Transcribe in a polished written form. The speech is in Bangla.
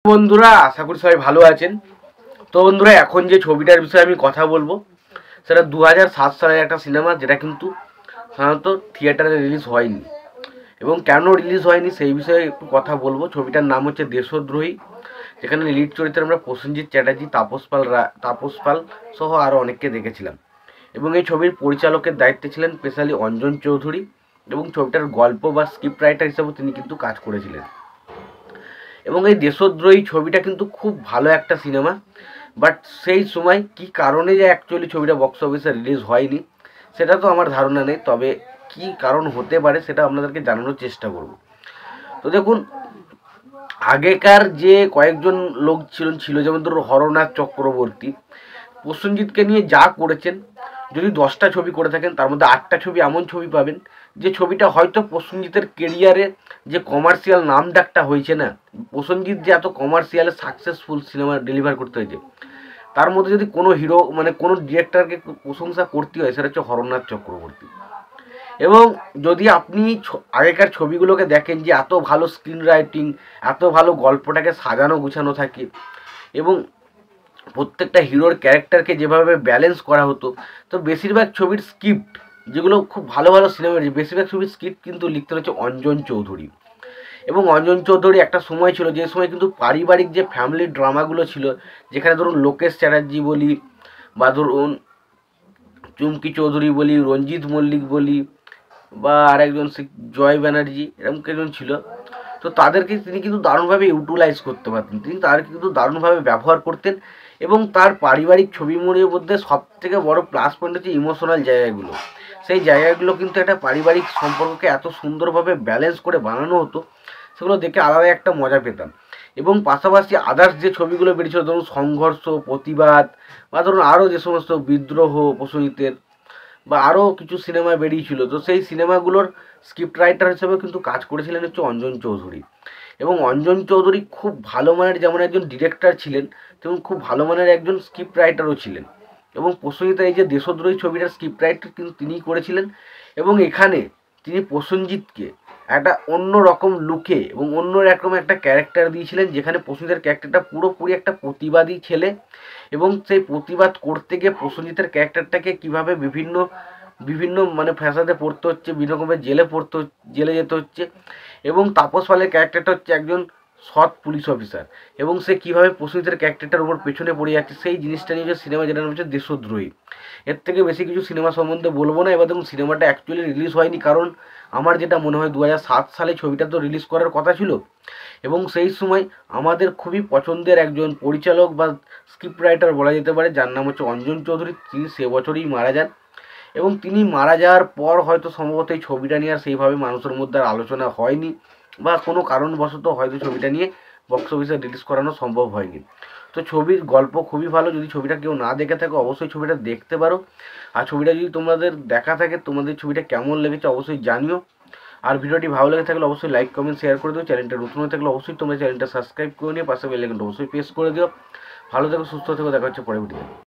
বন্ধুরা, আশা করি সবাই ভালো আছেন। তো বন্ধুরা, এখন যে ছবিটার বিষয়ে আমি কথা বলবো সেটা 2007 সালের একটা সিনেমা, যেটা কিন্তু সাধারণত থিয়েটারে রিলিজ হয়নি। এবং কেন রিলিজ হয়নি সেই বিষয়ে একটু কথা বলবো। ছবিটার নাম হচ্ছে দেশদ্রোহী, যেখানে লিড চরিত্রে আমরা প্রসেনজিৎ চ্যাটার্জি, তাপস পাল সহ আরও অনেককে দেখেছিলাম। এবং এই ছবির পরিচালকের দায়িত্বে ছিলেন স্পেশালি অঞ্জন চৌধুরী, এবং ছবিটার গল্প বা স্ক্রিপ্ট রাইটার হিসেবে তিনি কিন্তু কাজ করেছিলেন। এবং এই দেশদ্রোহী ছবিটা কিন্তু খুব ভালো একটা সিনেমা, বাট সেই সময় কি কারণে যে অ্যাকচুয়ালি ছবিটা বক্স অফিসে রিলিজ হয়নি সেটা তো আমার ধারণা নেই, তবে কি কারণ হতে পারে সেটা আপনাদেরকে জানানোর চেষ্টা করব। তো দেখুন, আগেকার যে কয়েকজন লোক ছিল যেমন ধরুন হরনাথ চক্রবর্তী, প্রসেনজিৎকে নিয়ে যা করেছেন, যদি 10টা ছবি করে থাকেন তার মধ্যে 8টা ছবি এমন ছবি পাবেন যে ছবিটা হয়তো প্রসেনজিতের কেরিয়ারে যে কমার্শিয়াল নাম ডাকটা হয়েছে না, প্রসেনজিৎ যে এত কমার্শিয়ালে সাকসেসফুল সিনেমা ডেলিভার করতে হয়েছে, তার মধ্যে যদি কোনো হিরো মানে কোনো ডিরেক্টরকে প্রশংসা করতে হয় সেটা হচ্ছে হরনাথ চক্রবর্তী। এবং যদি আপনি আগেকার ছবিগুলোকে দেখেন যে এত ভালো স্ক্রিন রাইটিং, এত ভালো গল্পটাকে সাজানো গুছানো থাকে, এবং প্রত্যেকটা হিরোর ক্যারেক্টারকে যেভাবে ব্যালেন্স করা হতো, তো বেশিরভাগ ছবির স্ক্রিপ্ট যেগুলো খুব ভালো ভালো সিনেমা, বেশিরভাগ ছবির স্ক্রিপ্ট কিন্তু লিখতে হচ্ছে অঞ্জন চৌধুরী। এবং অঞ্জন চৌধুরী একটা সময় ছিল যে সময় কিন্তু পারিবারিক যে ফ্যামিলি ড্রামাগুলো ছিল, যেখানে ধরুন লোকেশ চ্যাটার্জি বলি, বা ধরুন চুমকি চৌধুরী বলি, রঞ্জিত মল্লিক বলি, বা আরেকজন জয় ব্যানার্জি, এরকম একজন ছিল, তো তাদেরকে তিনি কিন্তু দারুণভাবে ইউটিলাইজ করতে পারতেন, তিনি তাদেরকে কিন্তু দারুণভাবে ব্যবহার করতেন। এবং তার পারিবারিক ছবিগুলোর মধ্যে সব থেকে বড় প্লাস পয়েন্ট হচ্ছে ইমোশনাল জায়গাগুলো। সেই জায়গাগুলো কিন্তু একটা পারিবারিক সম্পর্ককে এত সুন্দরভাবে ব্যালেন্স করে বানানো হতো, সেগুলো দেখে আলাদা একটা মজা পেতাম। এবং পাশাপাশি আদার্স যে ছবিগুলো বেরিয়েছিল, ধরুন সংঘর্ষ, প্রতিবাদ, বা ধরুন আরও যে সমস্ত বিদ্রোহ প্রসূনিতের, বা আরও কিছু সিনেমা বেরিয়েছিল, তো সেই সিনেমাগুলোর স্ক্রিপ্ট রাইটার হিসেবে কিন্তু কাজ করেছিলেন হচ্ছে অঞ্জন চৌধুরী। এবং অঞ্জন চৌধুরী খুব ভালো মানের যেমন একজন ডিরেক্টর ছিলেন, তেমন খুব ভালো মানের একজন স্ক্রিপ্ট রাইটারও ছিলেন। এবং প্রসেনজিতের এই যে দেশদ্রোহী ছবিটার স্ক্রিপ্ট রাইটার কিন্তু তিনিই করেছিলেন। এবং এখানে তিনি প্রসেনজিৎকে একটা অন্য রকম লুকে এবং অন্য রকম একটা ক্যারেক্টার দিয়েছিলেন, যেখানে প্রসেনজিতের ক্যারেক্টারটা পুরোপুরি একটা প্রতিবাদী ছেলে, এবং সেই প্রতিবাদ করতে গিয়ে প্রসেনজিতের ক্যারেক্টারটাকে কীভাবে বিভিন্ন বিভিন্ন মানে ফ্যাসাদে পড়তে হচ্ছে, বিভিন্ন রকমের জেলে যেতে হচ্ছে। এবং তাপস পালের ক্যারেক্টারটা হচ্ছে একজন সৎ পুলিশ অফিসার, এবং সে কীভাবে প্রসেনজিতের ক্যারেক্টারটার উপর পেছনে পড়ে যাচ্ছে, সেই জিনিসটা নিয়ে যে সিনেমা, যেটা নাম হচ্ছে দেশদ্রোহী। এর থেকে বেশি কিছু সিনেমা সম্বন্ধে বলবো না। এবার দেখুন, সিনেমাটা অ্যাকচুয়ালি রিলিজ হয়নি, কারণ আমার যেটা মনে হয় 2007 সালে ছবিটা তো রিলিজ করার কথা ছিল, এবং সেই সময় আমাদের খুবই পছন্দের একজন পরিচালক বা স্ক্রিপ্ট রাইটার বলা যেতে পারে, যার নাম হচ্ছে অঞ্জন চৌধুরী, তিনি সে বছরই মারা যান। এবং তিনি মারা যাওয়ার পর হয়তো সম্ভবত এই ছবিটা নিয়ে আর সেইভাবে মানুষের মধ্যে আর আলোচনা হয়নি, বা কোনো কারণবশত হয়তো ছবিটা নিয়ে বক্স অফিসে রিলিজ করানো সম্ভব হয়নি। তো ছবির গল্প খুবই ভালো, যদি ছবিটা কেউ না দেখে থাকে অবশ্যই ছবিটা দেখতে পারো। আর ছবিটা যদি তোমাদের দেখা থাকে, তোমাদের ছবিটা কেমন লেগেছে অবশ্যই জানিও। আর ভিডিওটি ভালো লেগে থাকলে অবশ্যই লাইক কমেন্ট শেয়ার করে দিও। চ্যানেলটা নতুন হয়ে থাকলে অবশ্যই তোমরা চ্যানেলটা সাবস্ক্রাইব করে নিও, পাশে বেল আইকনটা অবশ্যই প্রেস করে দিও। ভালো থেকো, সুস্থ থেকো, দেখা হচ্ছে পরে ভিডিও।